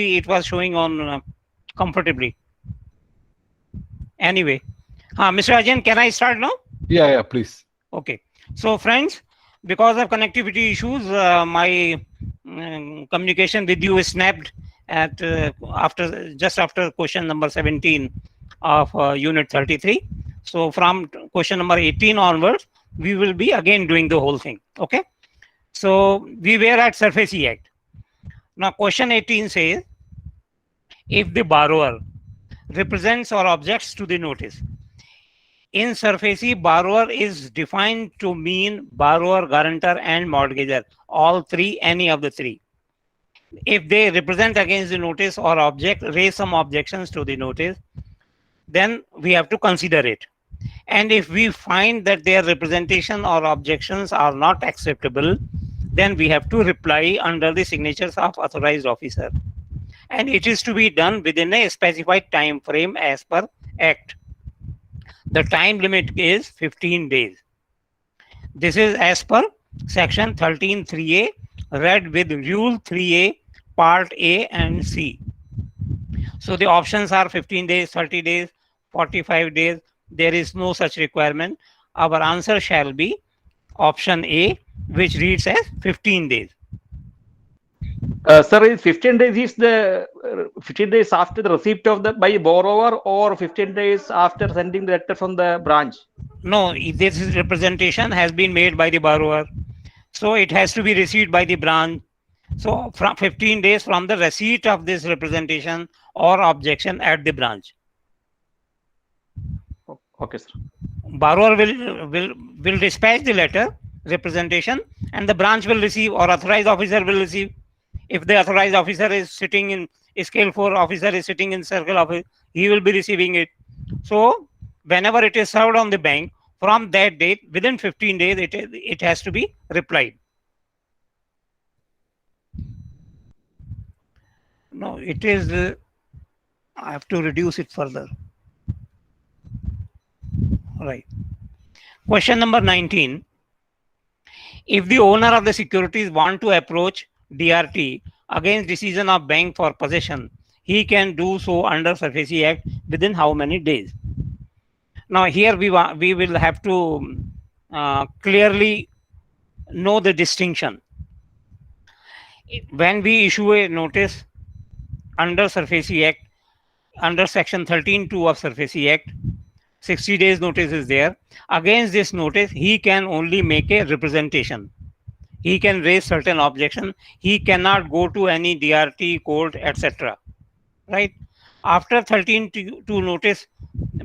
it was showing on comfortably. Anyway, Mr. Ajay, can I start now? Yeah, please. Okay. So, friends, because of connectivity issues, my communication with you is snapped at after question number 17 of unit 33. So, from question number 18 onwards, we will be again doing the whole thing. Okay. So, we were at SURFACE Act. Now, question 18 says, if the borrower represents or objects to the notice. In SURFACE, borrower is defined to mean borrower, guarantor, and mortgagor. All three, any of the three. If they represent against the notice or object, raise some objections to the notice, then we have to consider it. And if we find that their representation or objections are not acceptable, then we have to reply under the signatures of authorized officer. And it is to be done within a specified time frame as per Act. The time limit is 15 days. This is as per section 13(3)(a), read with rule 3(a), part A and C. So the options are 15 days, 30 days, 45 days. There is no such requirement. Our answer shall be option A, which reads as 15 days. Sir, is 15 days is the 15 days after the receipt of the by borrower, or 15 days after sending the letter from the branch? No, this representation has been made by the borrower, so it has to be received by the branch. So from 15 days from the receipt of this representation or objection at the branch. Okay, sir. Borrower will dispatch the letter representation, and the branch will receive, or authorized officer will receive. If the authorized officer is sitting in scale 4 officer is sitting in circle office, he will be receiving it. So whenever it is served on the bank, from that date, within 15 days, it has to be replied. No, it is, I have to reduce it further. All right. Question number 19. If the owner of the securities want to approach DRT against decision of bank for possession, he can do so under SURFACE Act within how many days? Now here we will have to clearly know the distinction. When we issue a notice under SURFACE Act, under section 13(2) of SURFACE Act, 60 days notice is there. Against this notice, he can only make a representation. He can raise certain objection. He cannot go to any DRT court, etc. Right? After 13(2) notice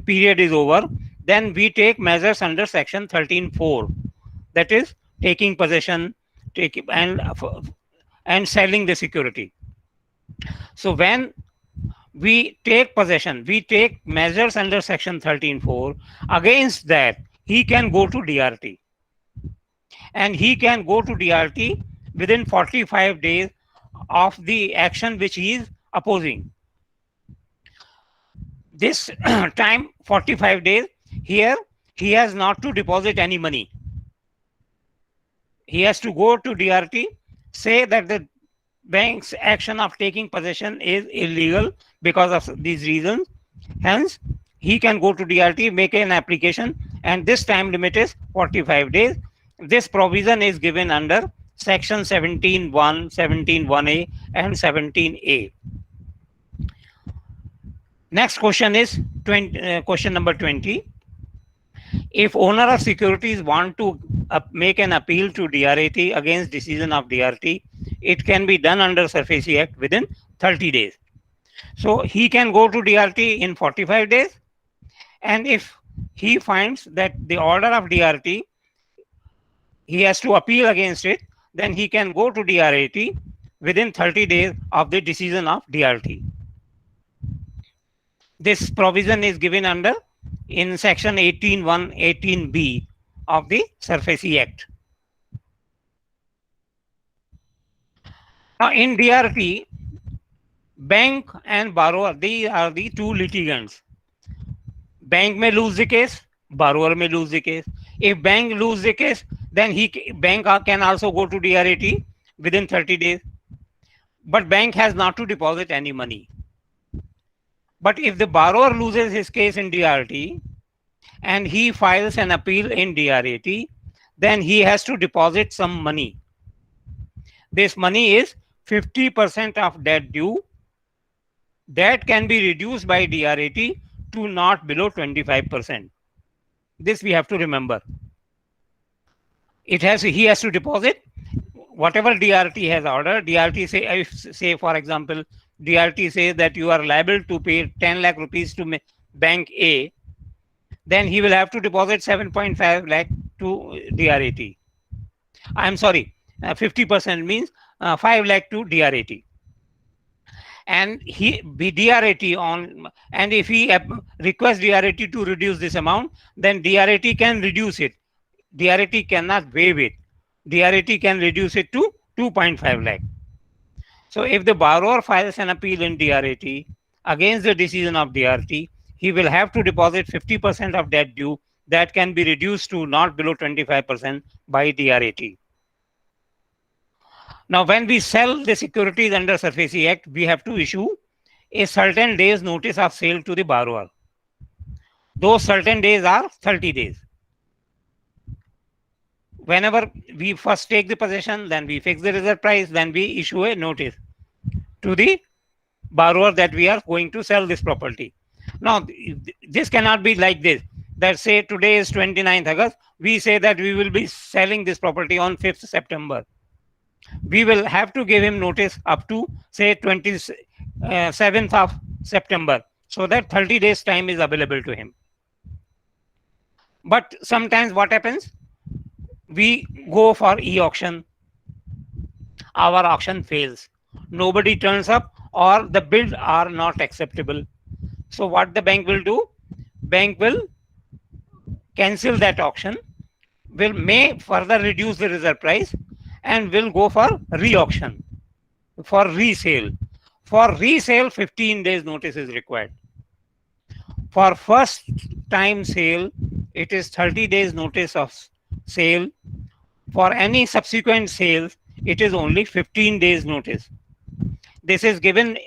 period is over, then we take measures under section 13(4). That is taking possession, and selling the security. So when we take possession, we take measures under section 13(4). Against that, he can go to DRT. And he can go to DRT within 45 days of the action which he is opposing. This time, 45 days, here he has not to deposit any money. He has to go to DRT, say that the bank's action of taking possession is illegal because of these reasons. Hence, he can go to DRT, make an application, and this time limit is 45 days. This provision is given under section 17(1), 17(1)(a), and 17(a). Next question is question number 20. If owner of securities want to make an appeal to DRAT against decision of DRT, it can be done under SURFACE Act within 30 days. So he can go to DRT in 45 days, and if he finds that the order of DRT, he has to appeal against it, then he can go to DRAT within 30 days of the decision of DRT. This provision is given under in section 18(1), 18(b) of the SURFACE Act. Now in DRT, bank and borrower, they are the two litigants. Bank may lose the case, borrower may lose the case. If bank lose the case, then bank can also go to DRAT within 30 days. but bank has not to deposit any money. But if the borrower loses his case in DRT and he files an appeal in DRAT, then he has to deposit some money. This money is 50% of debt due. That can be reduced by DRAT to not below 25%. This we have to remember. He has to deposit whatever DRT has ordered. DRT say for example, DRT says that you are liable to pay 10 lakh rupees to bank A, then he will have to deposit 7.5 lakh to DRAT. I'm sorry, 50% means 5 lakh to DRAT. And he be DRAT on, and if he requests DRAT to reduce this amount, then DRAT can reduce it. DRAT cannot waive it. DRAT can reduce it to 2.5 lakh. So if the borrower files an appeal in DRAT against the decision of DRT, he will have to deposit 50% of debt due that can be reduced to not below 25% by DRAT. Now, when we sell the securities under SARFAESI Act, we have to issue a certain days notice of sale to the borrower. Those certain days are 30 days. Whenever we first take the possession, then we fix the reserve price, then we issue a notice to the borrower that we are going to sell this property. Now, this cannot be like this, that say today is 29th August, we say that we will be selling this property on 5th September. We will have to give him notice up to say 27th of September, so that 30 days time is available to him. But sometimes what happens? We go for e-auction. Our auction fails. Nobody turns up or the bids are not acceptable. So what the bank will do? Bank will cancel that auction, may further reduce the reserve price, and will go for re-auction, for resale. For resale, 15 days notice is required. For first time sale, it is 30 days notice of sale. For any subsequent sales, it is only 15 days notice. This is given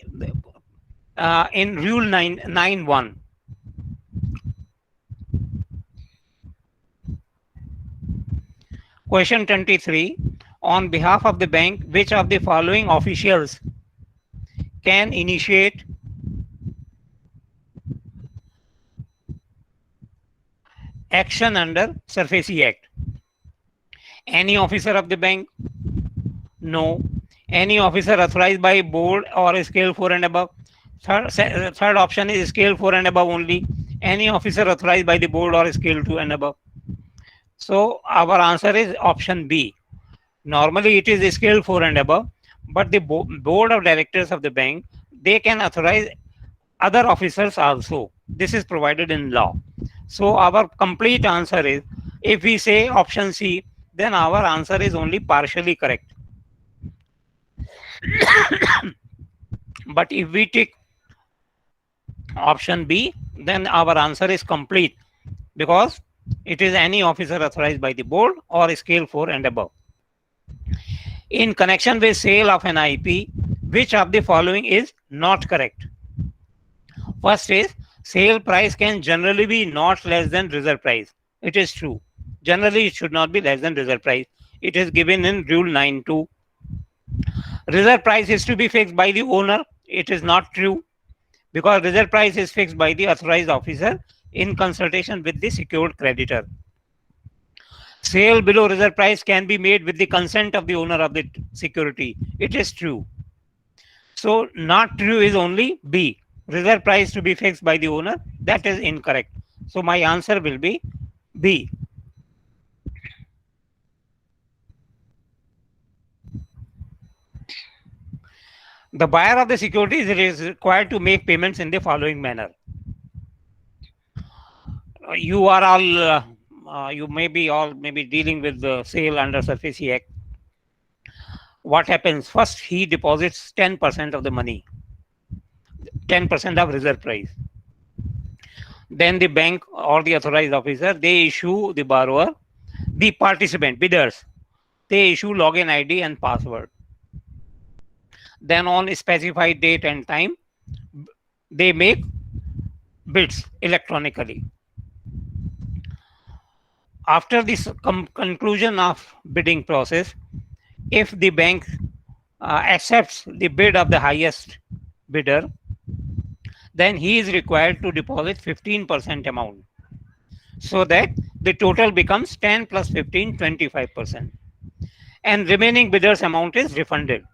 in Rule 9.1. Question 23. On behalf of the bank, which of the following officials can initiate action under SARFAESI Act? Any officer of the bank? No. Any officer authorized by board or scale 4 and above? Third option is scale 4 and above only. Any officer authorized by the board or scale 2 and above. So our answer is option B. Normally it is scale 4 and above, but the board of directors of the bank, they can authorize other officers also. This is provided in law. So our complete answer is, if we say option C, then our answer is only partially correct. But if we take option B, then our answer is complete, because it is any officer authorized by the board or scale 4 and above. In connection with sale of an IP, which of the following is not correct? First is, sale price can generally be not less than reserve price. It is true. Generally, it should not be less than reserve price. It is given in Rule 9.2. Reserve price is to be fixed by the owner. It is not true, because reserve price is fixed by the authorized officer in consultation with the secured creditor. Sale below reserve price can be made with the consent of the owner of the security. It is true. So not true is only B. Reserve price to be fixed by the owner. That is incorrect. So my answer will be B. The buyer of the securities is required to make payments in the following manner. You are all, you may be dealing with the sale under SARFAESI Act. What happens? First, he deposits 10% of the money, 10% of reserve price. Then the bank or the authorized officer, they issue the borrower, the participant, bidders, they issue login ID and password. then on a specified date and time, they make bids electronically. After this conclusion of bidding process, if the bank accepts the bid of the highest bidder, then he is required to deposit 15% amount, so that the total becomes 10 plus 15, 25%, and remaining bidders amount is refunded.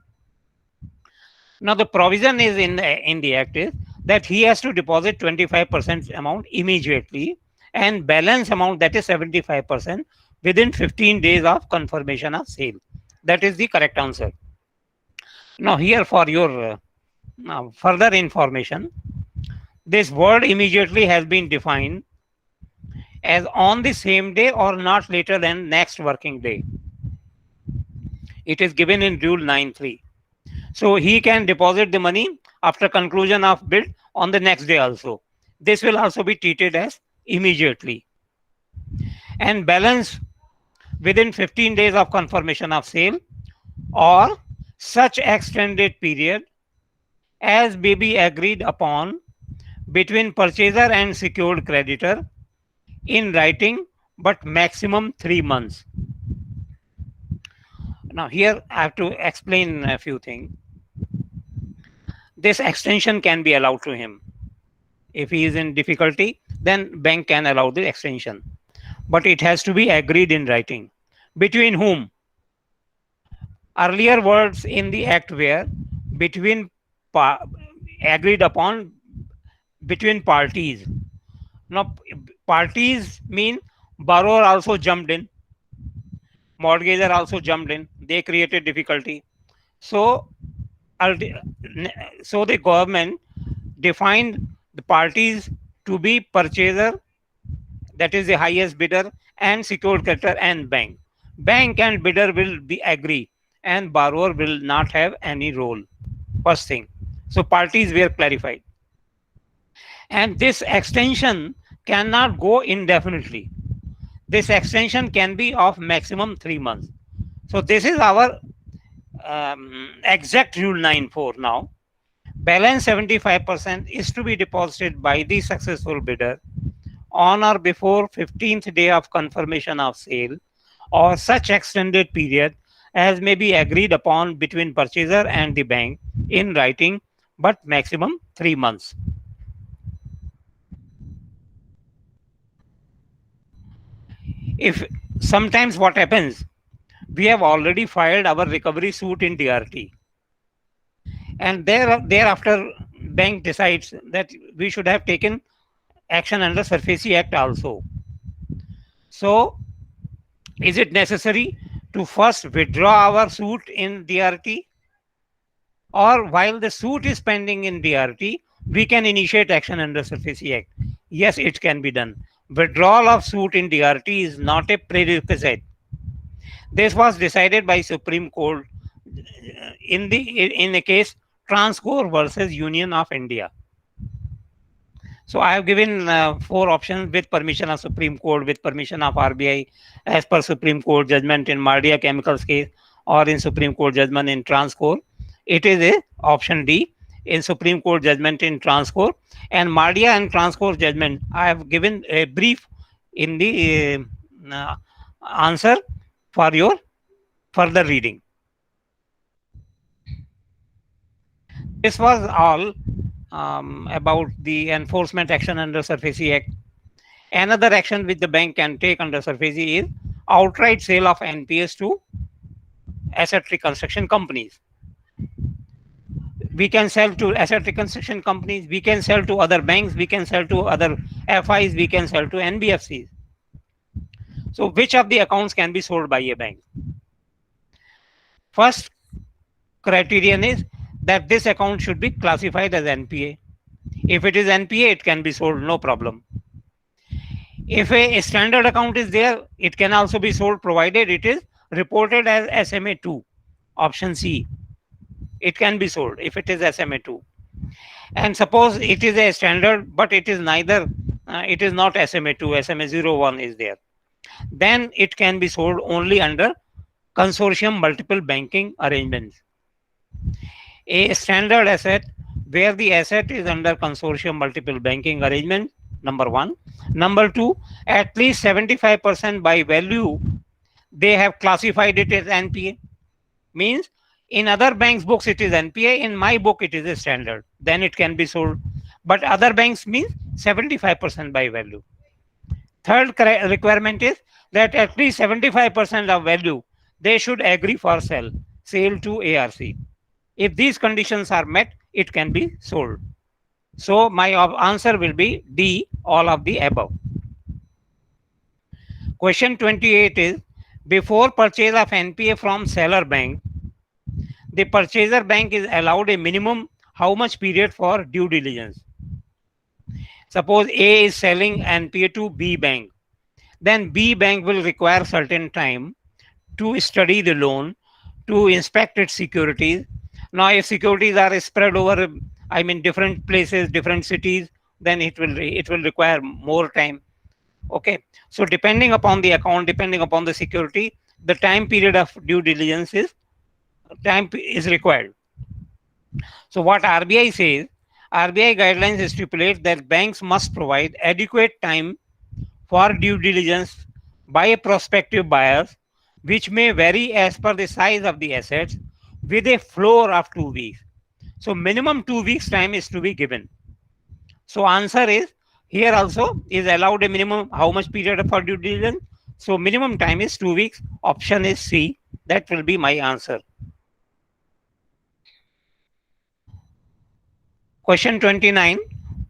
Now the provision is in the act is that he has to deposit 25% amount immediately, and balance amount, that is 75%, within 15 days of confirmation of sale. That is the correct answer. Now here, for your further information, this word immediately has been defined as on the same day or not later than next working day. It is given in Rule 9.3. So he can deposit the money after conclusion of bid on the next day also. This will also be treated as immediately. And balance within 15 days of confirmation of sale, or such extended period as may be agreed upon between purchaser and secured creditor in writing, but maximum 3 months. Now here I have to explain a few things. This extension can be allowed to him. If he is in difficulty, then bank can allow the extension. But it has to be agreed in writing. Between whom? Earlier words in the act were between agreed upon between parties. Now parties mean borrower also jumped in, mortgager also jumped in, they created difficulty. So the government defined the parties to be purchaser, that is the highest bidder, and secured creditor and bank. Bank and bidder will be agree, and borrower will not have any role. First thing. So parties were clarified. And this extension cannot go indefinitely. This extension can be of maximum 3 months. So this is our exact Rule 9.4 now. Balance 75% is to be deposited by the successful bidder on or before 15th day of confirmation of sale, or such extended period as may be agreed upon between purchaser and the bank in writing, but maximum 3 months. If sometimes what happens, we have already filed our recovery suit in DRT, and thereafter bank decides that we should have taken action under SARFAESI Act also. So is it necessary to first withdraw our suit in DRT, or while the suit is pending in DRT, we can initiate action under SARFAESI Act? Yes, it can be done. Withdrawal of suit in DRT is not a prerequisite. This was decided by Supreme Court in the case Transcore versus Union of India. So I have given 4 options with permission of Supreme Court, with permission of RBI, as per Supreme Court judgment in Mardia Chemicals case, or in Supreme Court judgment in Transcore. It is a option D in Supreme Court judgment in Transcore. And Mardia and Transcore judgment, I have given a brief in the answer for your further reading. This was all about the enforcement action under SARFAESI Act. Another action which the bank can take under SARFAESI is outright sale of NPS to asset reconstruction companies. We can sell to asset reconstruction companies, we can sell to other banks, we can sell to other FIs, we can sell to NBFCs. So which of the accounts can be sold by a bank? First criterion is that this account should be classified as NPA. If it is NPA, it can be sold, no problem. If a standard account is there, it can also be sold, provided it is reported as SMA2, option C. It can be sold if it is SMA2. And suppose it is a standard, but it is neither, it is not SMA2, SMA01 is there. Then it can be sold only under consortium multiple banking arrangements. A standard asset where the asset is under consortium multiple banking arrangement, number one. Number two, at least 75% by value, they have classified it as NPA. Means in other banks' books it is NPA, in my book it is a standard. Then it can be sold. But other banks means 75% by value. Third requirement is that at least 75% of value they should agree for sale to ARC. If these conditions are met, it can be sold. So my answer will be D, all of the above. Question 28 is, before purchase of NPA from seller bank, the purchaser bank is allowed a minimum how much period for due diligence? Suppose A is selling NPA to B bank. Then B bank will require certain time to study the loan, to inspect its securities. Now, if securities are spread over, different places, different cities, then it will require more time. Okay, so depending upon the account, depending upon the security, the time period of due diligence is required. So what RBI says, RBI guidelines stipulate that banks must provide adequate time for due diligence by prospective buyers, which may vary as per the size of the assets, with a floor of 2 weeks. So minimum 2 weeks time is to be given. So answer is, here also is allowed a minimum how much period for due diligence. So minimum time is 2 weeks. Option is C. That will be my answer. Question 29.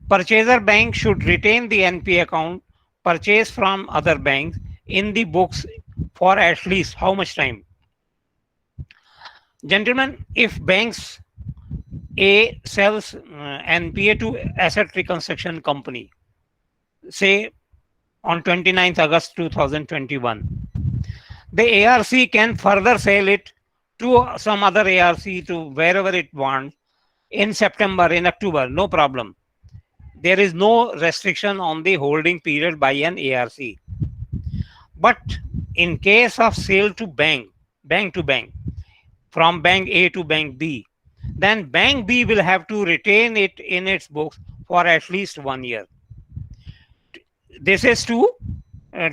Purchaser bank should retain the NPA account purchased from other banks in the books for at least how much time? Gentlemen, if banks A sells NPA to asset reconstruction company, say on 29th August 2021, the ARC can further sell it to some other ARC, to wherever it wants, in September, in October, no problem. There is no restriction on the holding period by an ARC. But in case of sale to bank to bank, from bank A to bank B, then bank B will have to retain it in its books for at least 1 year. This is to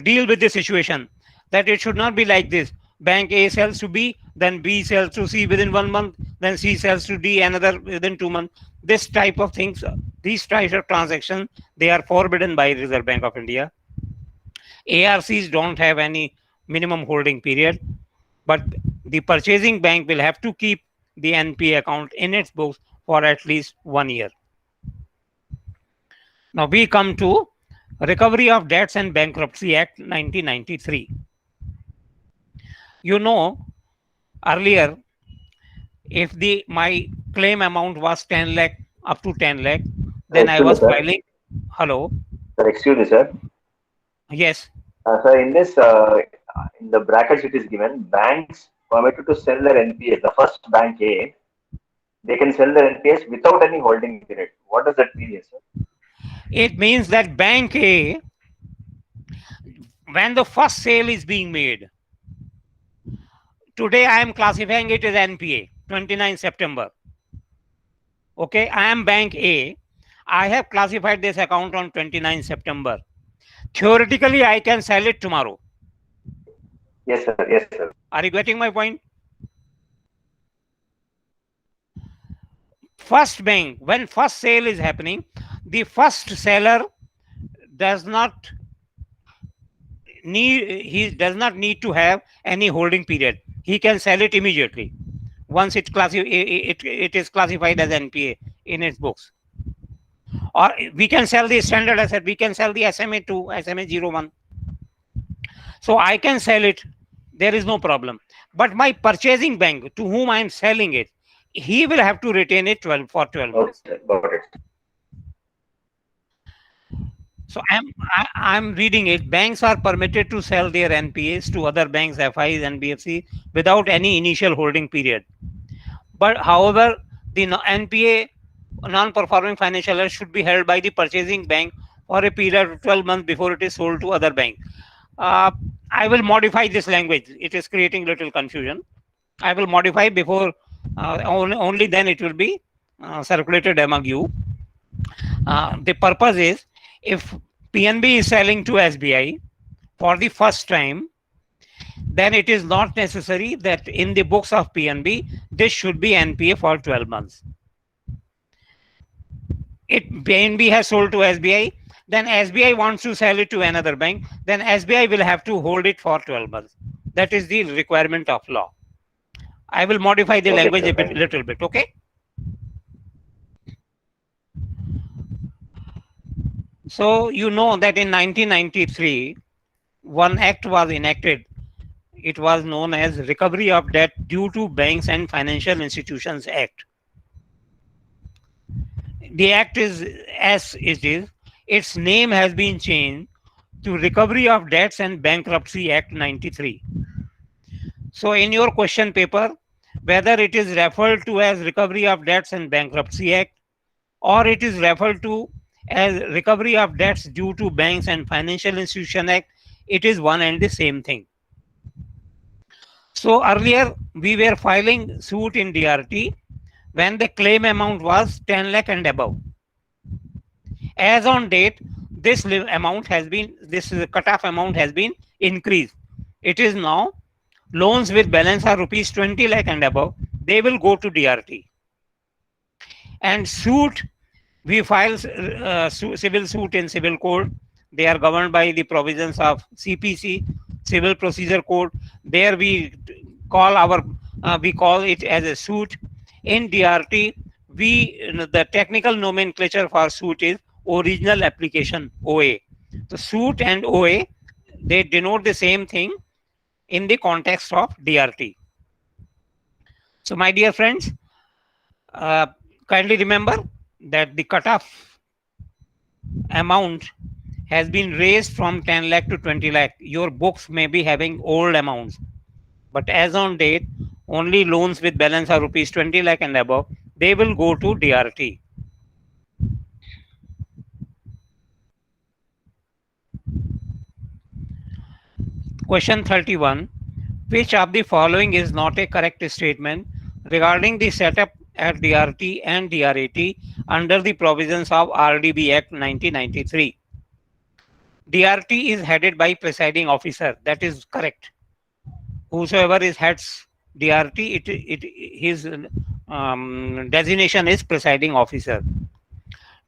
deal with the situation, that it should not be like this. Bank A sells to B, then B sells to C within 1 month, then C sells to D another within 2 months. This type of things, these types of transactions, they are forbidden by Reserve Bank of India. ARCs don't have any minimum holding period, but the purchasing bank will have to keep the NPA account in its books for at least 1 year. Now we come to Recovery of Debts and Bankruptcy Act 1993. You know, earlier, if my claim amount was 10 lakh, up to 10 lakh, then I was filing. Hello. Sir, excuse me, sir. Yes. Sir, in this, in the brackets it is given, banks permitted to sell their NPAs. The first bank A, they can sell their NPAs without any holding period. What does that mean, sir? It means that bank A, when the first sale is being made, today I am classifying it as NPA, 29 September. Okay, I am bank A. I have classified this account on 29 September. Theoretically, I can sell it tomorrow. Yes, sir. Yes, sir. Are you getting my point? First bank, when first sale is happening, the first seller does not need to have any holding period. He can sell it immediately once it is classified as NPA in its books. Or we can sell the standard asset, we can sell the SMA 2, SMA 01. So I can sell it, there is no problem. But my purchasing bank, to whom I am selling it, he will have to retain it for 12 months. Okay, got it. So I'm reading it. Banks are permitted to sell their NPAs to other banks, FIs, NBFC without any initial holding period. But however, the NPA, non-performing financial assets, should be held by the purchasing bank for a period of 12 months before it is sold to other banks. I will modify this language. It is creating little confusion. I will modify before only then it will be circulated among you. The purpose is, if PNB is selling to SBI for the first time, then it is not necessary that in the books of PNB this should be NPA for 12 months. If PNB has sold to SBI, then SBI wants to sell it to another bank, then SBI will have to hold it for 12 months. That is the requirement of law. I will modify the Okay, language sir, a thank you. little bit, okay? So you know that in 1993, one act was enacted. It was known as Recovery of Debt Due to Banks and Financial Institutions Act. The act is as it is. Its name has been changed to Recovery of Debts and Bankruptcy Act 93. So in your question paper, whether it is referred to as Recovery of Debts and Bankruptcy Act, or it is referred to as Recovery of Debts Due to Banks and Financial Institution Act, it is one and the same thing. So earlier we were filing suit in DRT when the claim amount was 10 lakh and above. As on date, this cutoff amount has been increased. It is now loans with balance are rupees 20 lakh and above, they will go to DRT. And suit, we file civil suit in civil code. They are governed by the provisions of CPC, Civil Procedure Code. There we call it as a suit. In DRT, the technical nomenclature for suit is original application, OA. So suit and OA, they denote the same thing in the context of DRT. So my dear friends, kindly remember that the cutoff amount has been raised from 10 lakh to 20 lakh. Your books may be having old amounts, but as on date, only loans with balance are rupees 20 lakh and above, they will go to DRT. Question 31. Which of the following is not a correct statement regarding the setup at DRT and DRAT under the provisions of RDB Act 1993? DRT is headed by presiding officer. That is correct. Whosoever is heads DRT, his designation is presiding officer.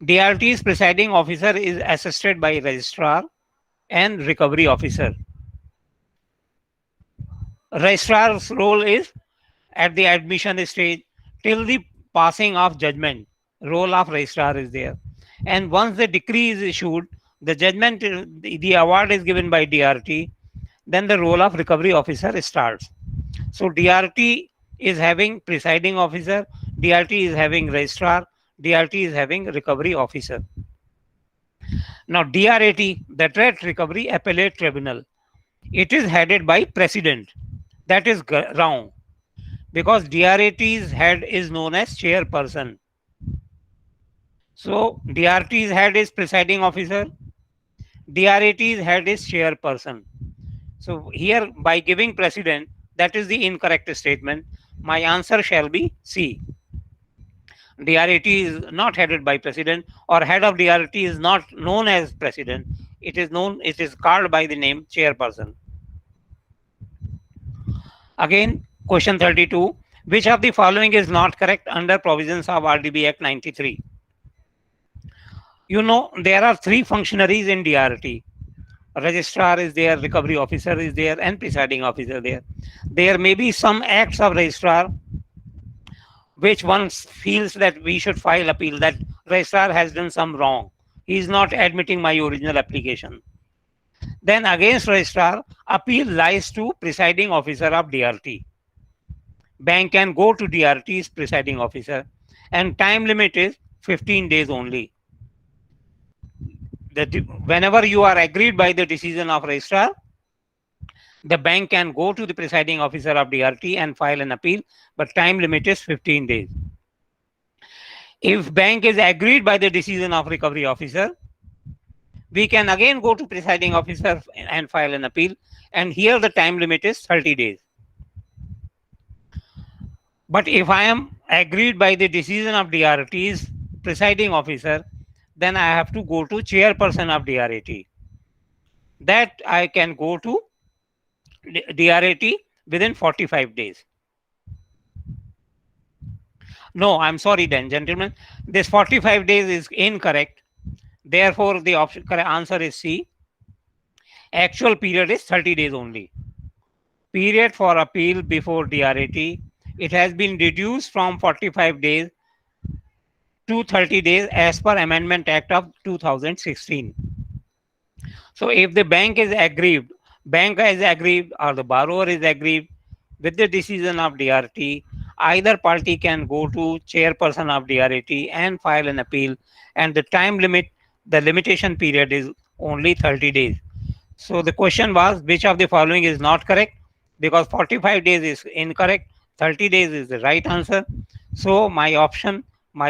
DRT's presiding officer is assisted by registrar and recovery officer. Registrar's role is at the admission stage till the passing of judgment. Role of registrar is there. And once the decree is issued, the judgment, the award is given by DRT, then the role of recovery officer starts. So DRT is having presiding officer, DRT is having registrar, DRT is having recovery officer. Now DRAT, the Debt Recovery Appellate Tribunal, it is headed by president. That is wrong, because DRAT's head is known as chairperson. So DRT's head is presiding officer, DRAT's head is chairperson. So here, by giving president, that is the incorrect statement. My answer shall be C. DRAT is not headed by president, or head of DRAT is not known as president. It is called by the name chairperson. Again, question 32. Which of the following is not correct under provisions of RDB Act 93? You know, there are three functionaries in DRT. Registrar is there, recovery officer is there, and presiding officer there. There may be some acts of registrar which one feels that we should file appeal, that registrar has done some wrong. He is not admitting my original application. Then against registrar, appeal lies to presiding officer of DRT. Bank can go to DRT's presiding officer, and time limit is 15 days only. Whenever you are agreed by the decision of registrar, the bank can go to the presiding officer of DRT and file an appeal, but time limit is 15 days. If bank is agreed by the decision of recovery officer, we can again go to presiding officer and file an appeal, and here the time limit is 30 days. But if I am agreed by the decision of DRT's presiding officer, then I have to go to chairperson of DRAT. That I can go to DRAT within 45 days. No, I'm sorry then, gentlemen. This 45 days is incorrect. Therefore, the correct answer is C. Actual period is 30 days only. Period for appeal before DRAT, it has been reduced from 45 days to 30 days as per Amendment Act of 2016. So if the bank is aggrieved or the borrower is aggrieved with the decision of DRT, either party can go to chairperson of DRT and file an appeal, and the limitation period is only 30 days. So the question was, which of the following is not correct? Because 45 days is incorrect, 30 days is the right answer. So my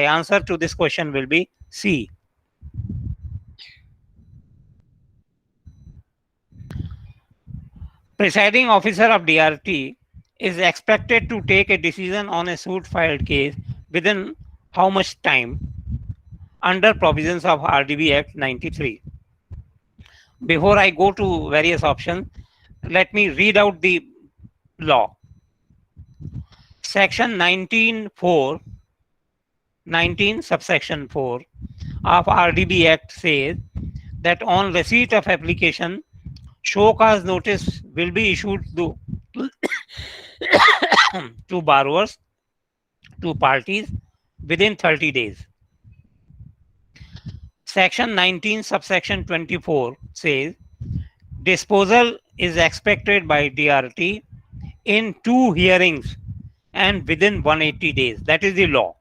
answer to this question will be C. Presiding officer of DRT is expected to take a decision on a suit filed case within how much time under provisions of RDB Act 93. Before I go to various options, let me read out the law. Section 19(4), 19 subsection 4 of RDB Act says that on receipt of application, show cause notice will be issued to borrowers, to parties within 30 days. Section 19 subsection 24 says disposal is expected by DRT in 2 hearings and within 180 days. That is the law.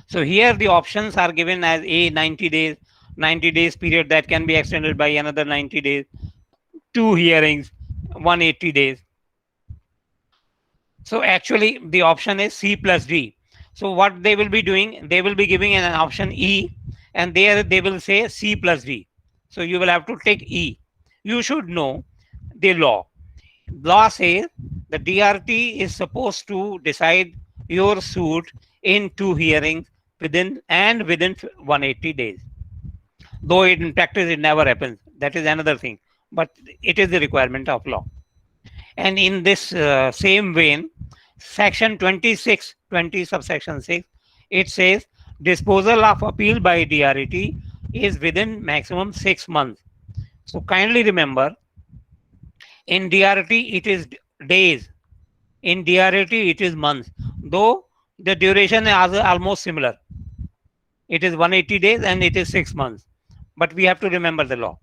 So here the options are given as A, 90 days period that can be extended by another 90 days, 2 hearings, 180 days. So actually the option is C plus D. So what they will be doing, they will be giving an option E, and there they will say C plus D. So you will have to take E. You should know the law. Law says the DRT is supposed to decide your suit in 2 hearings within 180 days. Though in practice it never happens. That is another thing. But it is the requirement of law. And in this same vein, section 26, 20 subsection 6, it says disposal of appeal by DRT is within maximum 6 months. So kindly remember, in DRT it is days, in DRT it is months, though the duration is almost similar. It is 180 days and it is 6 months, but we have to remember the law.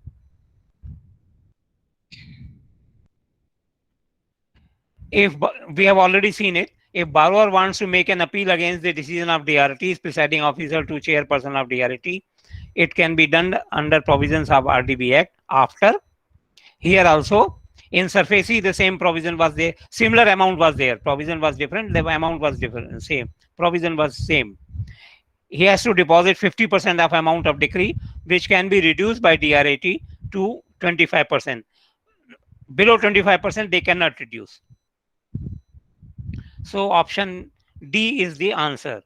If we have already seen it, if borrower wants to make an appeal against the decision of DRT's presiding officer to chairperson of DRT, it can be done under provisions of RDB Act. After here also in SARFAESI the same provision was there, similar amount was there, provision was different, the amount was different, same provision was same. He has to deposit 50% of amount of decree, which can be reduced by DRAT to 25%. Below 25% they cannot reduce. So option D is the answer.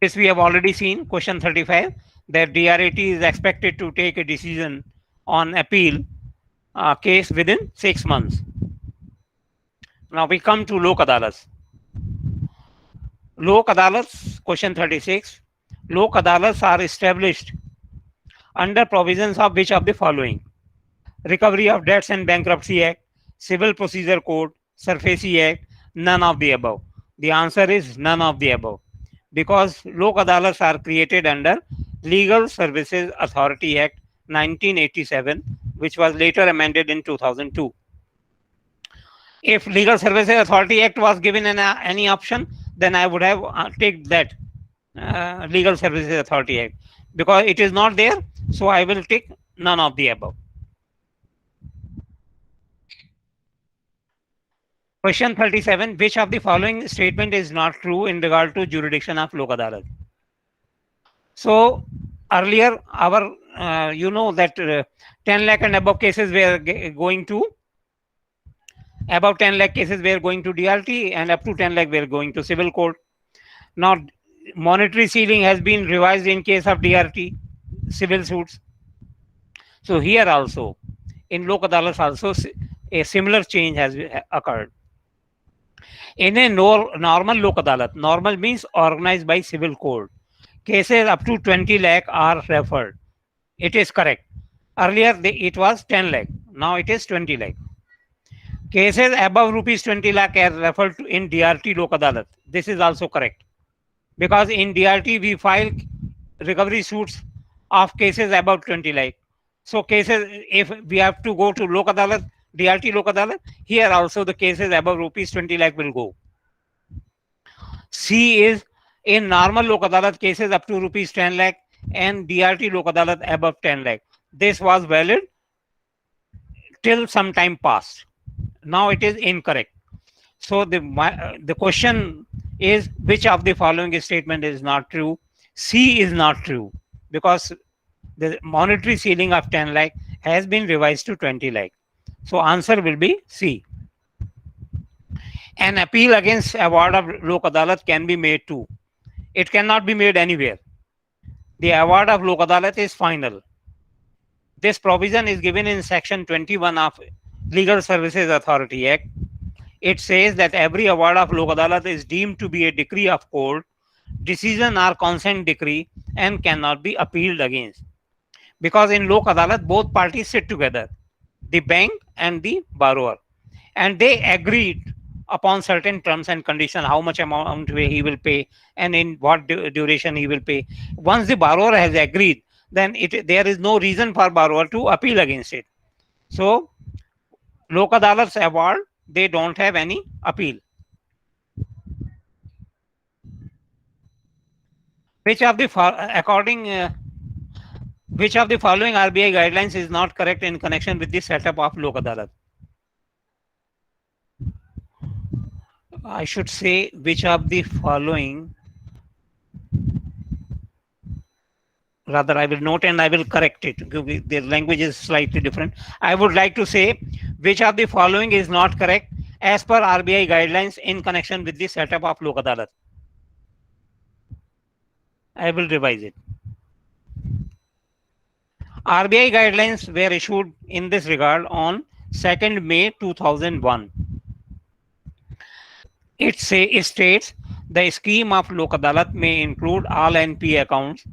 This we have already seen, question 35, that DRAT is expected to take a decision on appeal case within 6 months. Now we come to Lok Adalats. Lok Adalats, question 36. Lok Adalats are established under provisions of which of the following? Recovery of Debts and Bankruptcy Act, Civil Procedure Code, SARFAESI Act, none of the above. The answer is none of the above, because Lok Adalats are created under Legal Services Authority Act 1987, which was later amended in 2002. If Legal Services Authority Act was given any option, then I would have taken that Legal Services Authority Act. Because it is not there, so I will take none of the above. Question 37. Which of the following statement is not true in regard to jurisdiction of Lok Adalat? So earlier, you know that 10 lakh and above cases were going to Above 10 lakh cases we are going to DRT, and up to 10 lakh we are going to civil court. Now, monetary ceiling has been revised in case of DRT, civil suits. So here also, in Lok Adalat also, a similar change has occurred. In a normal Lok Adalat, normal means organized by civil court, cases up to 20 lakh are referred. It is correct. Earlier it was 10 lakh, now it is 20 lakh. Cases above rupees 20 lakh are referred to in DRT Lok Adalat. This is also correct. Because in DRT we file recovery suits of cases above 20 lakh. So cases, if we have to go to Lok Adalat, DRT Lok Adalat, here also the cases above rupees 20 lakh will go. C is in normal Lok Adalat cases up to rupees 10 lakh and DRT Lok Adalat above 10 lakh. This was valid till some time past. Now it is incorrect. So the question is, which of the following statement is not true? C is not true, because the monetary ceiling of 10 lakh has been revised to 20 lakh. So answer will be C. An appeal against award of Lok Adalat can be made too. It cannot be made anywhere. The award of Lok Adalat is final. This provision is given in section 21 of Legal Services Authority Act. It says that every award of Lok Adalat is deemed to be a decree of court, decision or consent decree, and cannot be appealed against. Because in Lok Adalat, both parties sit together, the bank and the borrower, and they agreed upon certain terms and conditions, how much amount he will pay and in what duration he will pay. Once the borrower has agreed, then there is no reason for borrower to appeal against it. So Lok Adalat's award, they don't have any appeal. Which of the which of the following RBI guidelines is not correct in connection with the setup of Lok Adalat? I should say which of the following, rather I will note and I will correct it. The language is slightly different. I would like to say which of the following is not correct as per RBI guidelines in connection with the setup of Lok Adalat. I will revise it. RBI guidelines were issued in this regard on 2nd May 2001. It states the scheme of Lok Adalat may include all NPA accounts,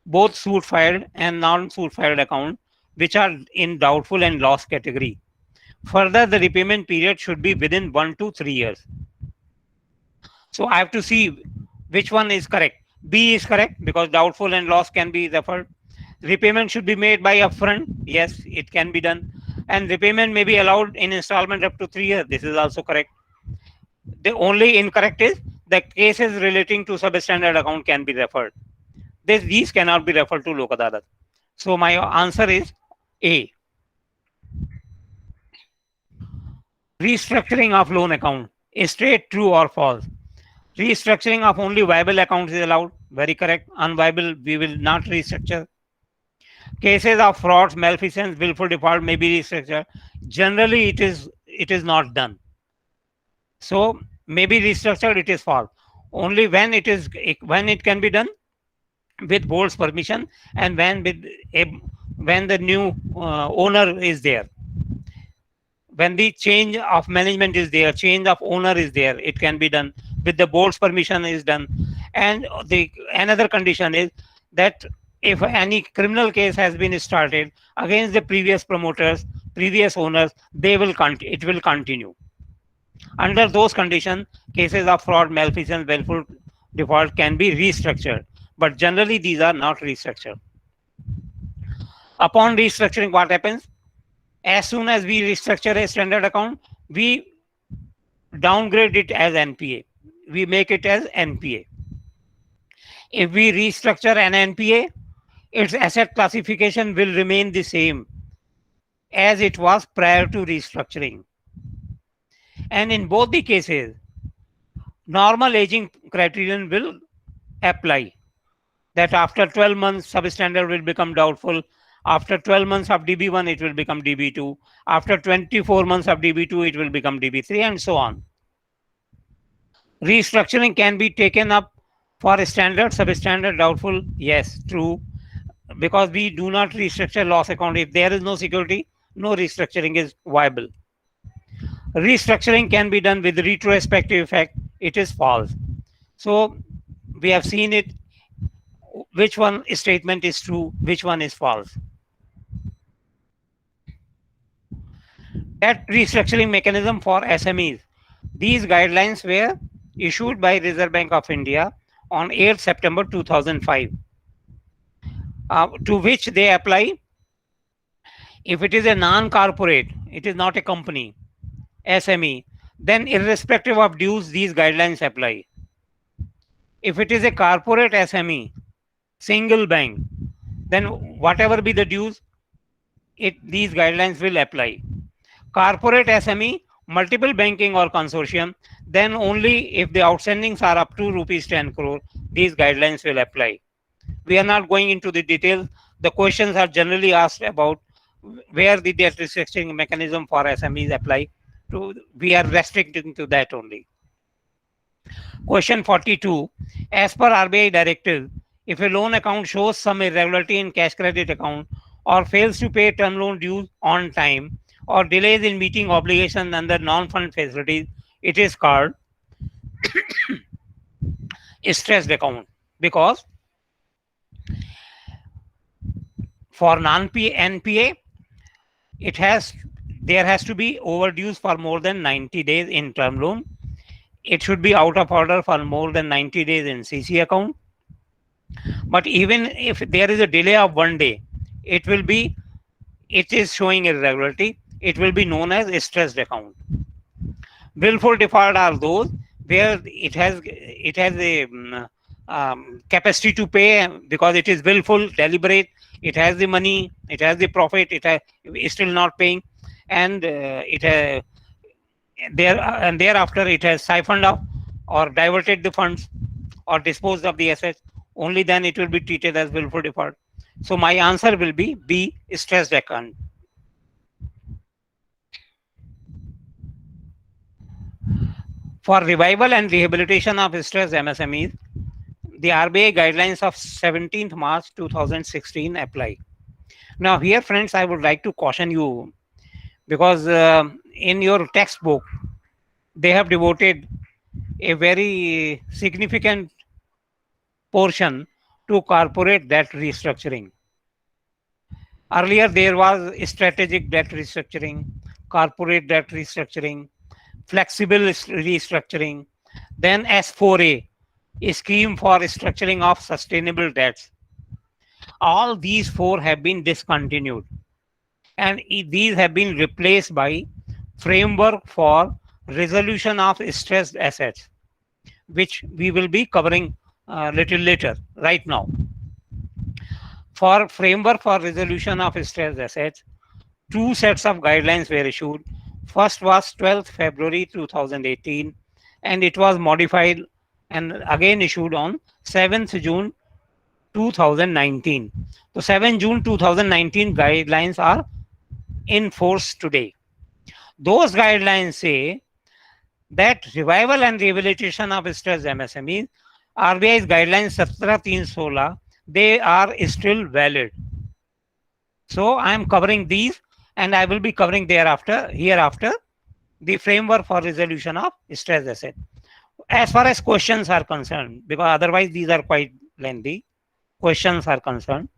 both suit filed and non-suit filed accounts, which are in doubtful and loss category. Further, the repayment period should be within 1 to 3 years. So I have to see which one is correct. B is correct because doubtful and loss can be referred. Repayment should be made by upfront. Yes, it can be done. And repayment may be allowed in installment up to 3 years. This is also correct. The only incorrect is the cases relating to substandard account can be referred. These cannot be referred to Lok Adalat. So my answer is A. Restructuring of loan account is straight true or false. Restructuring of only viable accounts is allowed. Very correct. Unviable, we will not restructure. Cases of frauds, malfeasance, willful default may be restructured. Generally, it is not done. So maybe restructured, it is false. Only when it can be done with board's permission and when the new owner is there. When the change of management is there, change of owner is there, it can be done with the board's permission is done. And another condition is that if any criminal case has been started against the previous promoters, previous owners, it will continue. Under those conditions, cases of fraud, malfeasance, willful default can be restructured. But generally, these are not restructured. Upon restructuring, what happens? As soon as we restructure a standard account, we downgrade it as NPA. We make it as NPA. If we restructure an NPA, its asset classification will remain the same as it was prior to restructuring. And in both the cases, normal aging criterion will apply. That after 12 months, substandard will become doubtful. After 12 months of DB1, it will become DB2. After 24 months of DB2, it will become DB3, and so on. Restructuring can be taken up for standard, substandard, doubtful. Yes, true. Because we do not restructure loss account. If there is no security, no restructuring is viable. Restructuring can be done with retrospective effect. It is false. So we have seen it. Which one statement is true? Which one is false? Debt restructuring mechanism for SMEs. These guidelines were issued by Reserve Bank of India on 8th September 2005, to which they apply if it is a non-corporate, it is not a company, SME, then irrespective of dues, these guidelines apply. If it is a corporate SME, single bank, then whatever be the dues, these guidelines will apply. Corporate SME, multiple banking or consortium, then only if the outstandings are up to rupees 10 crore, these guidelines will apply. We are not going into the details. The questions are generally asked about where the debt restructuring mechanism for SMEs apply. We are restricting to that only. Question 42. As per RBI directive, if a loan account shows some irregularity in cash credit account or fails to pay term loan dues on time or delays in meeting obligations under non-fund facilities, it is called stressed account. Because for non-NPA, there has to be overdues for more than 90 days in term loan. It should be out of order for more than 90 days in CC account. But even if there is a delay of 1 day, it is showing irregularity. It will be known as a stressed account. Willful default are those where it has a capacity to pay because it is willful, deliberate. It has the money, it has the profit, is still not paying, and thereafter it has siphoned off or diverted the funds or disposed of the assets. Only then it will be treated as willful default. So my answer will be B, stressed account. For revival and rehabilitation of stressed MSMEs, the RBI guidelines of 17th March 2016 apply. Now here, friends, I would like to caution you because in your textbook, they have devoted a very significant portion to corporate debt restructuring. Earlier, there was strategic debt restructuring, corporate debt restructuring, flexible restructuring, then S4A, a scheme for structuring of sustainable debts. All these four have been discontinued and these have been replaced by framework for resolution of stressed assets, which we will be covering a little later. Right now, for framework for resolution of stressed assets, two sets of guidelines were issued. First was 12th February 2018 and it was modified and again issued on 7th June 2019. So 7 June 2019 guidelines are in force today. Those guidelines say that revival and rehabilitation of stressed MSMEs, RBI's guidelines 17-316, they are still valid. So I am covering these and I will be covering hereafter the framework for resolution of stressed asset. As far as questions are concerned, because otherwise these are quite lengthy, questions are concerned,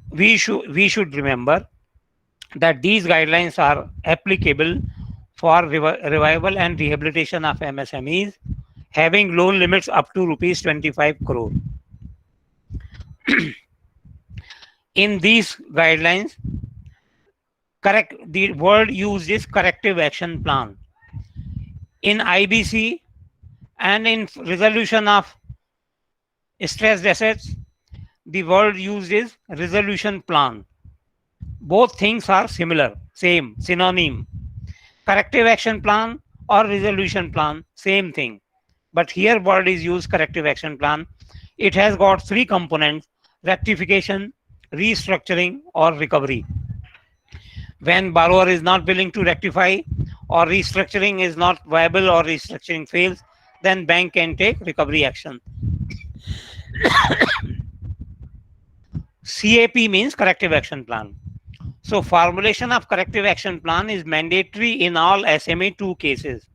we should remember that these guidelines are applicable for revival and rehabilitation of MSMEs having loan limits up to rupees 25 crore. In these guidelines, the word used is corrective action plan. In IBC and in resolution of stressed assets, the word used is resolution plan. Both things are similar, same, synonym. Corrective action plan or resolution plan, same thing. But here word is used corrective action plan. It has got three components: rectification, restructuring, or recovery. When borrower is not willing to rectify or restructuring is not viable or restructuring fails, then bank can take recovery action. CAP means corrective action plan. So formulation of corrective action plan is mandatory in all SMA2 cases,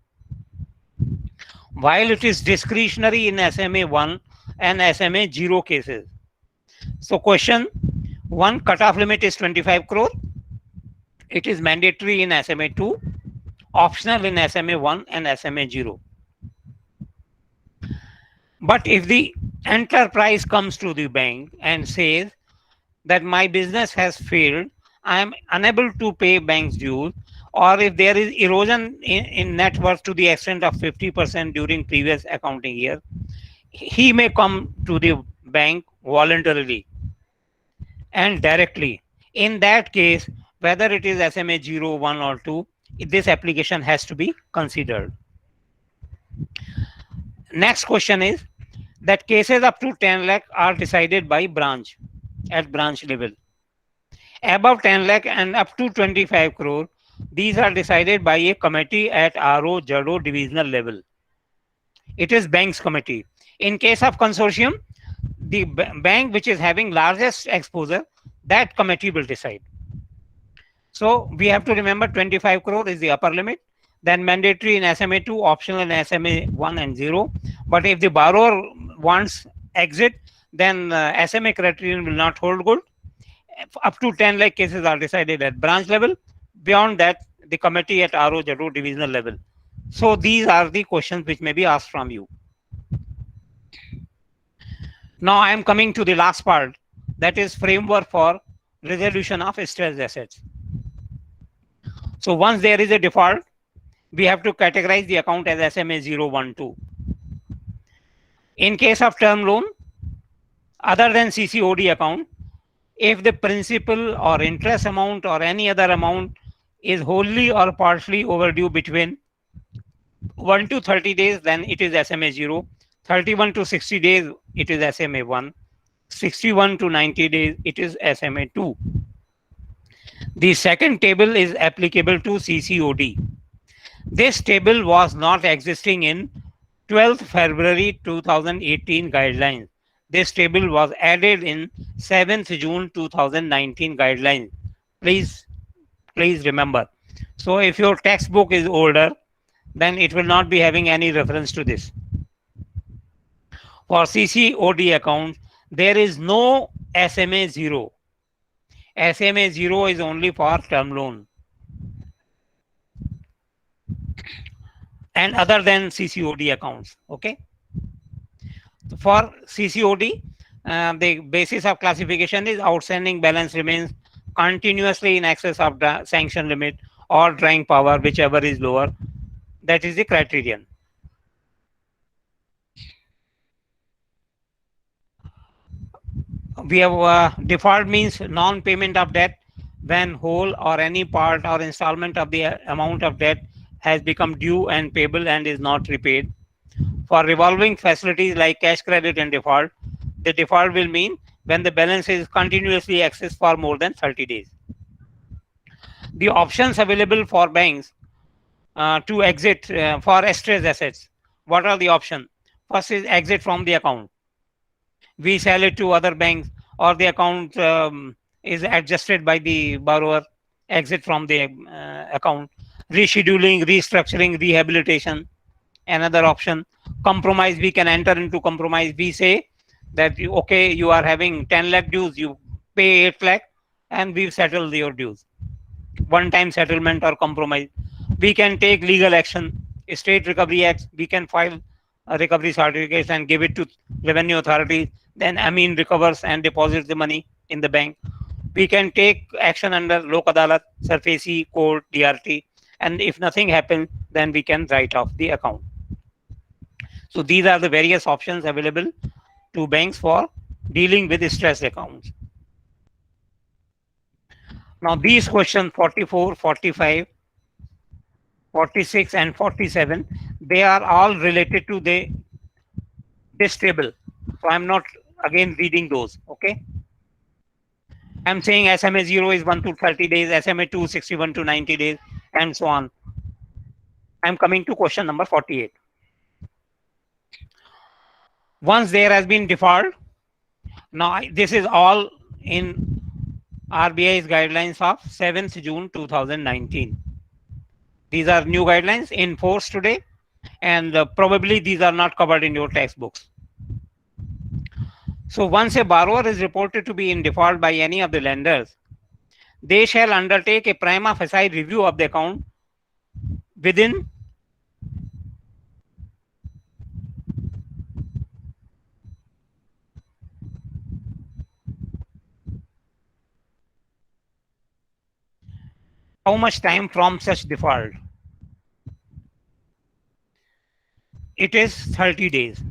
while it is discretionary in SMA1 and SMA0 cases. So question 1, cutoff limit is 25 crore. It is mandatory in SMA2, optional in SMA1 and SMA0. But if the enterprise comes to the bank and says that my business has failed, I am unable to pay bank's dues, or if there is erosion in net worth to the extent of 50% during previous accounting year, he may come to the bank voluntarily and directly. In that case, whether it is SMA 0, 1 or 2, this application has to be considered. Next question is that cases up to 10 lakh are decided by branch at branch level. Above 10 lakh and up to 25 crore, these are decided by a committee at RO, JADO divisional level. It is bank's committee. In case of consortium, the bank which is having largest exposure, that committee will decide. So we have to remember 25 crore is the upper limit, then mandatory in SMA2, optional in SMA1 and 0. But if the borrower wants exit, then SMA criterion will not hold good. Up to 10 lakh cases are decided at branch level. Beyond that, the committee at RO, JADO divisional level. So these are the questions which may be asked from you. Now I am coming to the last part, that is framework for resolution of stressed assets. So once there is a default, we have to categorize the account as SMA 0, 1, 2. In case of term loan, other than CCOD account, if the principal or interest amount or any other amount is wholly or partially overdue between 1 to 30 days, then it is SMA 0. 31 to 60 days, it is SMA 1. 61 to 90 days, it is SMA 2. The second table is applicable to CCOD. This table was not existing in 12th February 2018 guidelines. This table was added in 7th June 2019 guidelines. Please remember. So if your textbook is older, then it will not be having any reference to this. For CCOD account, there is no SMA 0. SMA 0 is only for term loan and other than CCOD accounts. Okay. For CCOD, the basis of classification is outstanding balance remains continuously in excess of the sanction limit or drawing power, whichever is lower. That is the criterion. We have default means non-payment of debt when whole or any part or installment of the amount of debt has become due and payable and is not repaid. For revolving facilities like cash credit and default, the default will mean when the balance is continuously accessed for more than 30 days. The options available for banks to exit for stressed assets. What are the options? First is exit from the account. We sell it to other banks, or the account is adjusted by the borrower, exit from the account. Rescheduling, restructuring, rehabilitation. Another option. Compromise, we can enter into compromise. We say that, okay, you are having 10 lakh dues, you pay 8 lakh and we've settled your dues. One-time settlement or compromise. We can take legal action. State Recovery Act, we can file a recovery certificate and give it to revenue authorities. Then Amin recovers and deposits the money in the bank. We can take action under Lok Adalat, SARFAESI, court, DRT. And if nothing happens, then we can write off the account. So these are the various options available to banks for dealing with stressed accounts. Now these questions 44, 45, 46 and 47, they are all related to this table. So I'm not again reading those. Okay. I'm saying SMA 0 is 1 to 30 days, SMA 2 61 to 90 days, and so on. I'm coming to question number 48. Once there has been default, now this is all in RBI's guidelines of 7th June 2019. These are new guidelines in force today, and probably these are not covered in your textbooks. So once a borrower is reported to be in default by any of the lenders, they shall undertake a prima facie review of the account within how much time from such default? It is 30 days.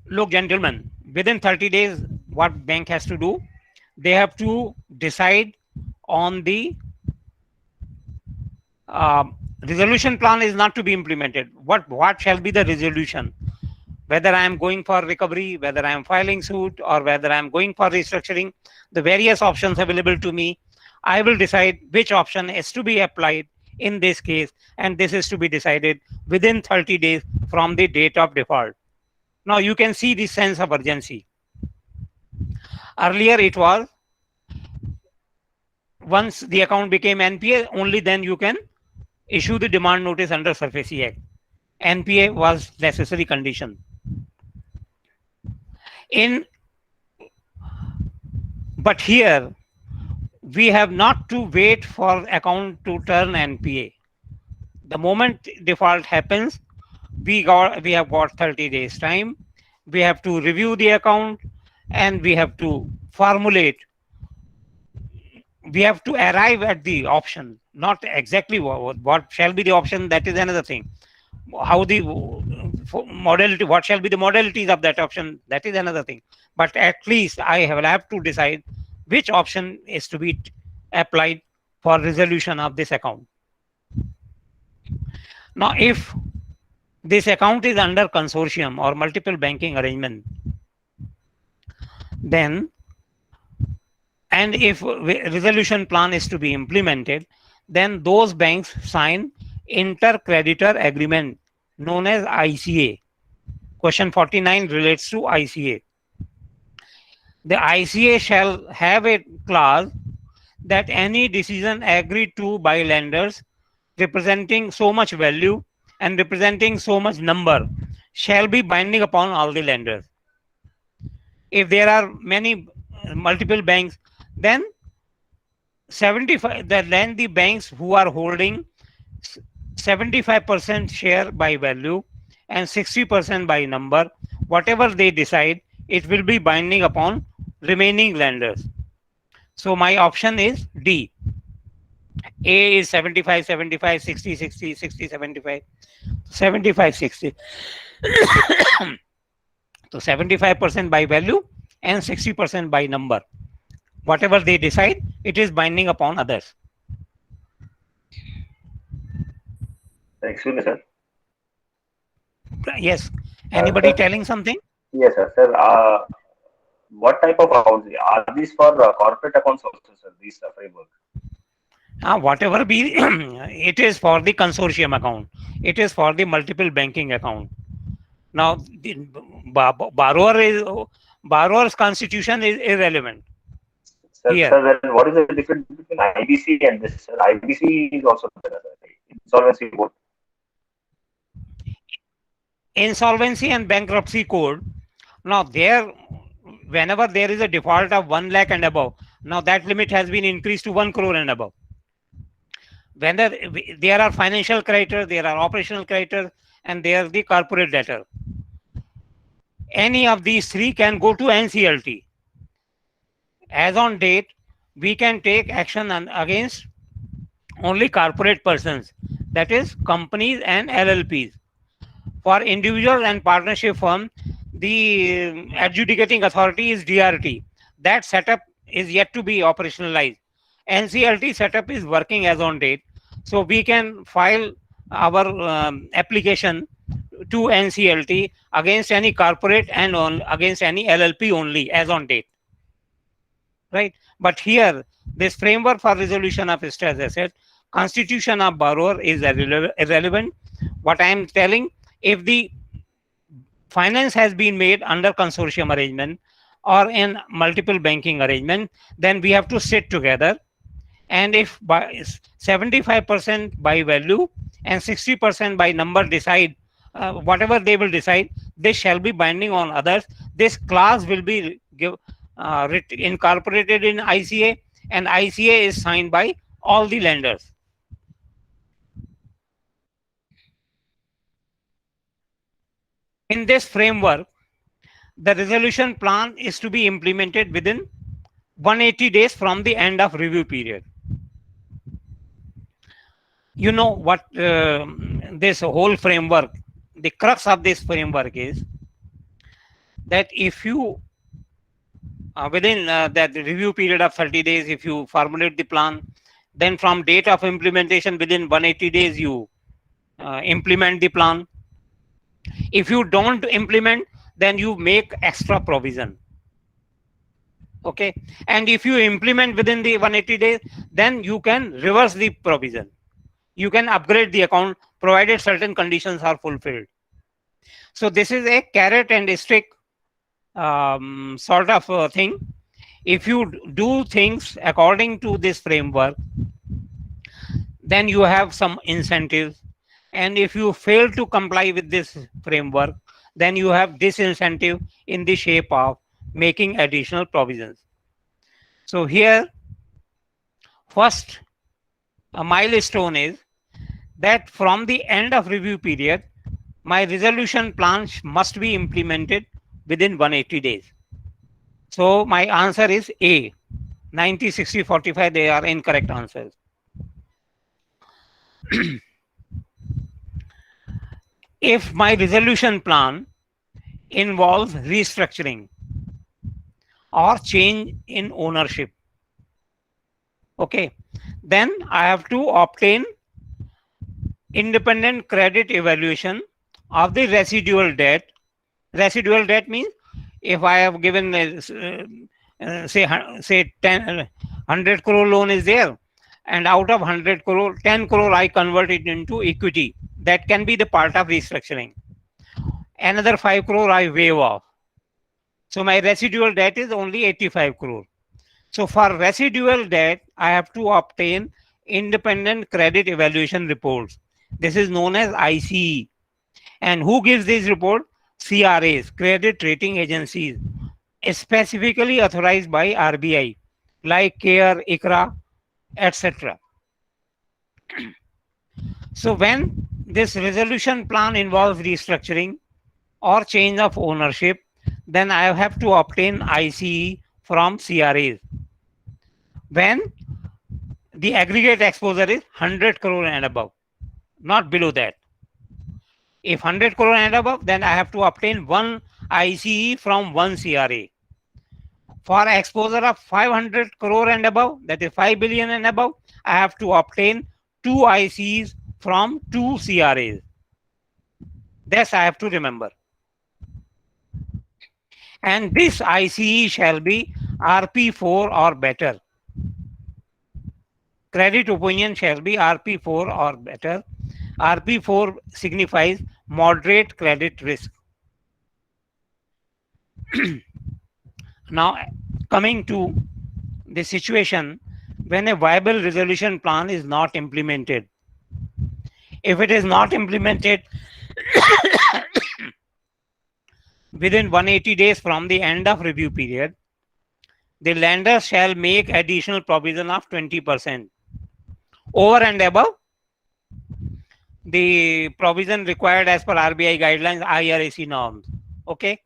Look, gentlemen, within 30 days, what bank has to do? They have to decide on the resolution plan is not to be implemented. What shall be the resolution? Whether I am going for recovery, whether I am filing suit, or whether I am going for restructuring, the various options available to me, I will decide which option is to be applied in this case, and this is to be decided within 30 days from the date of default. Now you can see the sense of urgency. Earlier it was once the account became NPA, only then you can issue the demand notice under SARFAESI Act. NPA was necessary condition. But here we have not to wait for account to turn NPA. The moment default happens, we have got 30 days time. We have to review the account, and we have to formulate. We have to arrive at the option, not exactly what shall be the option. That is another thing. How the modality, what shall be the modalities of that option, that is another thing. But at least I will have to decide which option is to be applied for resolution of this account. Now, if this account is under consortium or multiple banking arrangement, then, and if resolution plan is to be implemented, then those banks sign inter-creditor agreement known as ICA. Question 49 relates to ICA. The ICA shall have a clause that any decision agreed to by lenders representing so much value and representing so much number shall be binding upon all the lenders. If there are many multiple banks, then 75, then the banks who are holding 75% share by value and 60% by number, whatever they decide, it will be binding upon remaining lenders. So my option is D. A is 75, 75, 60, 60, 60, 75, 75, 60. So 75% by value and 60% by number. Whatever they decide, it is binding upon others. Excuse me, sir. Yes. Anybody telling something? Yes, sir. Sir, what type of accounts are these for? Corporate accounts also, sir. These framework. Whatever be, it is for the consortium account. It is for the multiple banking account. Now, the borrower's constitution is irrelevant. Sir, Here. sir, then what is the difference between IBC and this? Sir? IBC is also there, Insolvency Board. Insolvency and bankruptcy code. Now, there, whenever there is a default of 1 lakh and above, now that limit has been increased to 1 crore and above. Whether there are financial creditors, there are operational creditors, and there is the corporate debtor. Any of these three can go to NCLT. As on date, we can take action against only corporate persons, that is companies and LLPs. For individual and partnership firm, the adjudicating authority is DRT. That setup is yet to be operationalized. NCLT setup is working as on date. So we can file our application to NCLT against any corporate and against any LLP only as on date. Right? But here, this framework for resolution of stress asset, constitution of borrower is irrelevant. What I am telling, if the finance has been made under consortium arrangement or in multiple banking arrangement, then we have to sit together. And if by 75% by value and 60% by number decide, whatever they will decide, this shall be binding on others. This clause will be incorporated in ICA, and ICA is signed by all the lenders. In this framework, the resolution plan is to be implemented within 180 days from the end of review period. You know what this whole framework, the crux of this framework is that if you within that review period of 30 days, if you formulate the plan, then from date of implementation within 180 days you implement the plan. If you don't implement, then you make extra provision. Okay, and if you implement within the 180 days, then you can reverse the provision. You can upgrade the account provided certain conditions are fulfilled. So this is a carrot and stick sort of thing. If you do things according to this framework, then you have some incentives. And if you fail to comply with this framework, then you have disincentive in the shape of making additional provisions. So here, first a milestone is that from the end of review period, my resolution plan must be implemented within 180 days. So my answer is A. 90, 60, 45, they are incorrect answers. If my resolution plan involves restructuring or change in ownership, okay, then I have to obtain independent credit evaluation of the residual debt. Residual debt means if I have given say 100 crore loan is there, and out of 100 crore, 10 crore I convert it into equity. That can be the part of restructuring. Another 5 crore I waive off. So my residual debt is only 85 crore. So for residual debt, I have to obtain independent credit evaluation reports. This is known as ICE. And who gives this report? CRAs, credit rating agencies, specifically authorized by RBI, like CARE, ICRA, etc. So when this resolution plan involves restructuring or change of ownership, then I have to obtain ICE from CRAs. When the aggregate exposure is 100 crore and above, not below that. If 100 crore and above, then I have to obtain one ICE from one CRA. For exposure of 500 crore and above, that is 5 billion and above, I have to obtain two ICEs from two CRAs. This I have to remember. And this ICE shall be RP4 or better. Credit opinion shall be RP4 or better. RP4 signifies moderate credit risk. Now, coming to the situation when a viable resolution plan is not implemented. If it is not implemented within 180 days from the end of review period, the lender shall make additional provision of 20% over and above the provision required as per RBI guidelines, IRAC norms. Okay.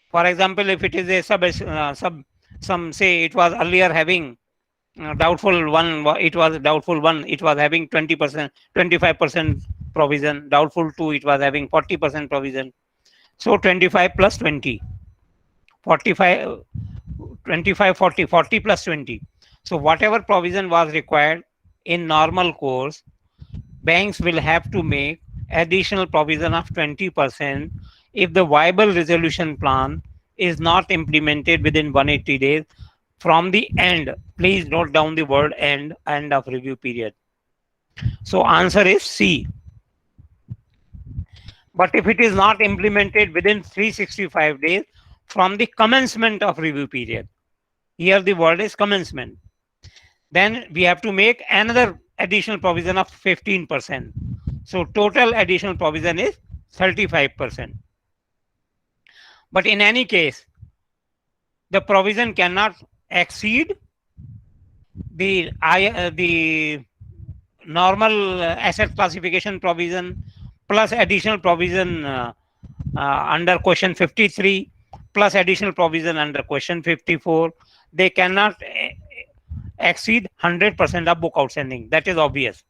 For example, if it is a some say it was earlier having doubtful one, it was doubtful one, it was having 20%, 25% provision. Doubtful two, it was having 40% provision. So 25 plus 20, 45, 25, 40, 40 plus 20. So whatever provision was required in normal course, banks will have to make additional provision of 20% if the viable resolution plan is not implemented within 180 days from the end. Please note down the word end of review period. So answer is C. But if it is not implemented within 365 days from the commencement of review period, here the word is commencement, then we have to make another additional provision of 15%. So total additional provision is 35%. But in any case, the provision cannot exceed the normal asset classification provision plus additional provision under question 53 plus additional provision under question 54. They cannot exceed 100% of book outstanding. That is obvious.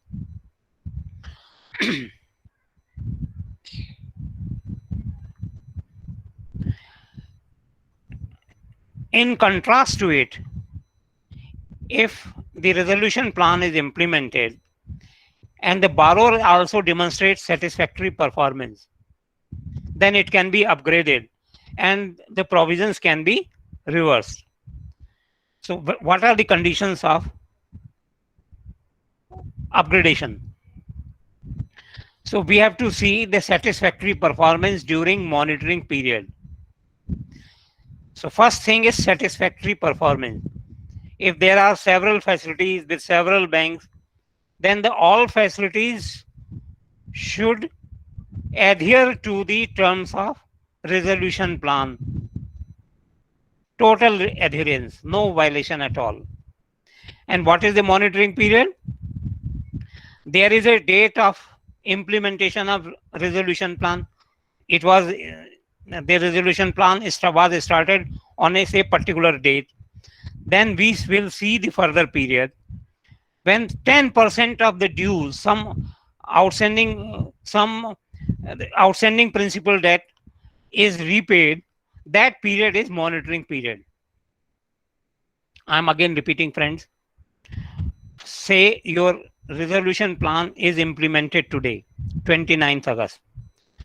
In contrast to it, if the resolution plan is implemented and the borrower also demonstrates satisfactory performance, then it can be upgraded and the provisions can be reversed. So what are the conditions of upgradation? So we have to see the satisfactory performance during monitoring period. So first thing is satisfactory performance. If there are several facilities with several banks, then all facilities should adhere to the terms of resolution plan. Total adherence, no violation at all. And what is the monitoring period? There is a date of implementation of resolution plan. It was the resolution plan was started on a particular date. Then we will see the further period. When 10% of the dues, some outstanding principal debt is repaid, that period is monitoring period. I'm again repeating, friends. Say your resolution plan is implemented today, 29th August.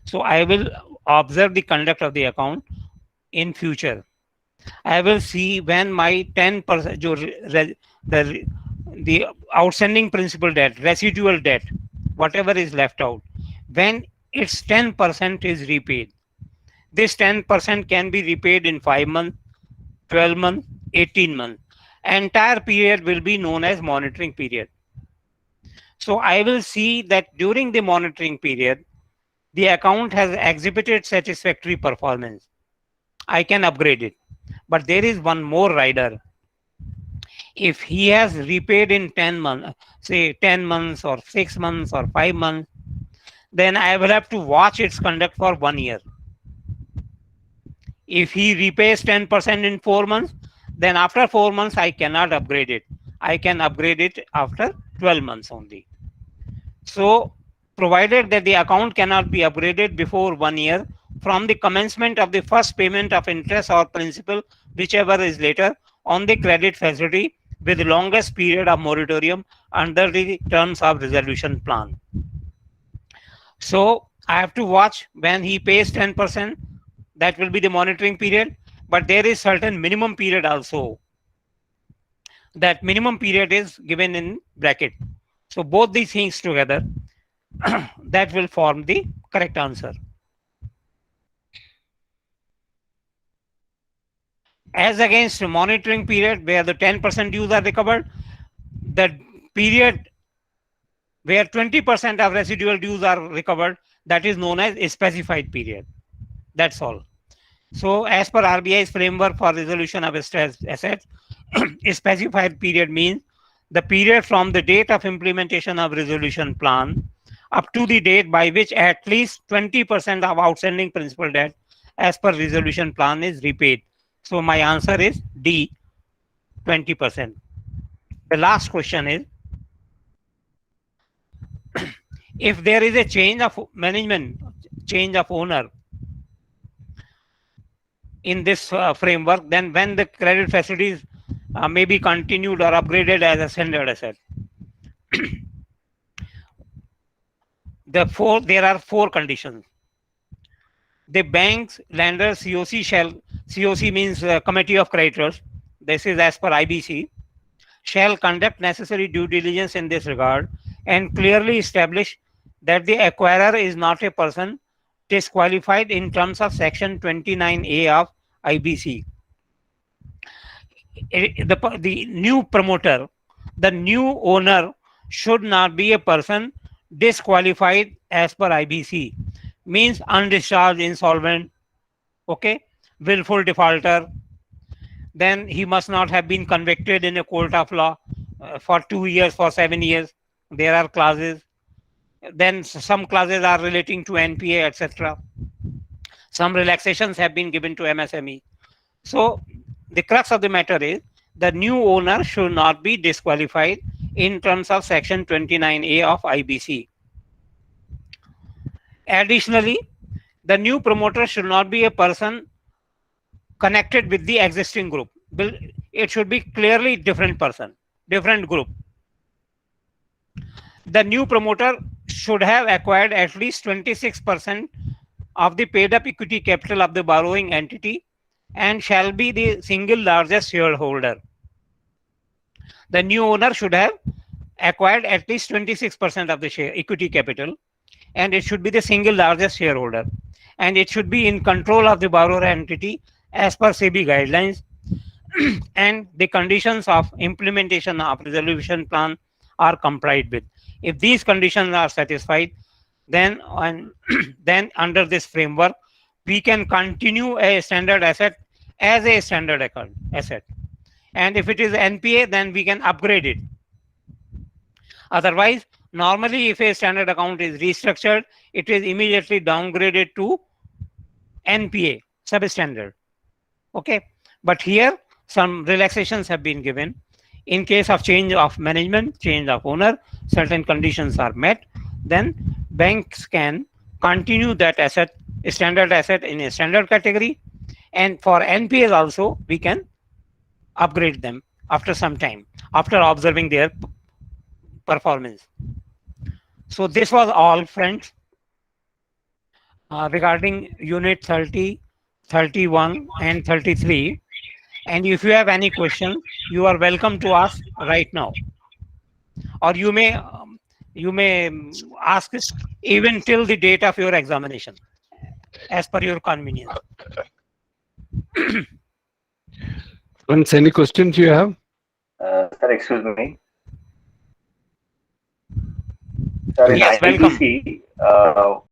So I will observe the conduct of the account in future. I will see when my 10%, the outstanding principal debt, residual debt, whatever is left out, when its 10% is repaid. This 10% can be repaid in 5 months, 12 months, 18 months. Entire period will be known as monitoring period. So I will see that during the monitoring period, the account has exhibited satisfactory performance. I can upgrade it. But there is one more rider. If he has repaid in 10 months, say 10 months or 6 months or 5 months, then I will have to watch its conduct for 1 year. If he repays 10% in 4 months, then after 4 months, I cannot upgrade it. I can upgrade it after 12 months only. So, provided that the account cannot be upgraded before 1 year from the commencement of the first payment of interest or principal, whichever is later, on the credit facility with the longest period of moratorium under the terms of resolution plan. So, I have to watch when he pays 10%, that will be the monitoring period, but there is certain minimum period also. That minimum period is given in bracket. So both these things together, that will form the correct answer. As against monitoring period where the 10% dues are recovered, the period where 20% of residual dues are recovered, that is known as a specified period. That's all. So as per RBI's framework for resolution of stressed assets, a specified period means the period from the date of implementation of resolution plan up to the date by which at least 20% of outstanding principal debt as per resolution plan is repaid. So my answer is D, 20%. The last question is, if there is a change of management, change of owner in this framework, then when the credit facilities may be continued or upgraded as a standard asset. there are four conditions. The bank's lender COC means Committee of Creditors, this is as per IBC, shall conduct necessary due diligence in this regard and clearly establish that the acquirer is not a person disqualified in terms of section 29A of IBC. The new promoter, the new owner should not be a person disqualified as per IBC, means undischarged, insolvent, okay, willful defaulter. Then he must not have been convicted in a court of law for 2 years, for 7 years. There are clauses. Then some clauses are relating to NPA, etc. Some relaxations have been given to MSME. So the crux of the matter is the new owner should not be disqualified in terms of section 29A of IBC. Additionally, the new promoter should not be a person connected with the existing group. It should be clearly different person, different group. The new promoter should have acquired at least 26% of the paid up equity capital of the borrowing entity and shall be the single largest shareholder. The new owner should have acquired at least 26% of the share equity capital, and it should be the single largest shareholder, and it should be in control of the borrower entity as per SEBI guidelines, and the conditions of implementation of resolution plan are complied with. If these conditions are satisfied, then then under this framework we can continue a standard asset as a standard account asset, and if it is NPA, then we can upgrade it. Otherwise, normally if a standard account is restructured, it is immediately downgraded to NPA, substandard. Okay, but here some relaxations have been given. In case of change of management, change of owner, certain conditions are met, then banks can continue that asset, a standard asset, in a standard category, and for NPAs also we can upgrade them after some time, after observing their performance. So this was all, friends, regarding unit 30, 31 and 33. And if you have any question, you are welcome to ask right now, or you may ask it even till the date of your examination, as per your convenience. Friends, any questions you have? Sir, excuse me. Sir, in Yes, welcome. IBC,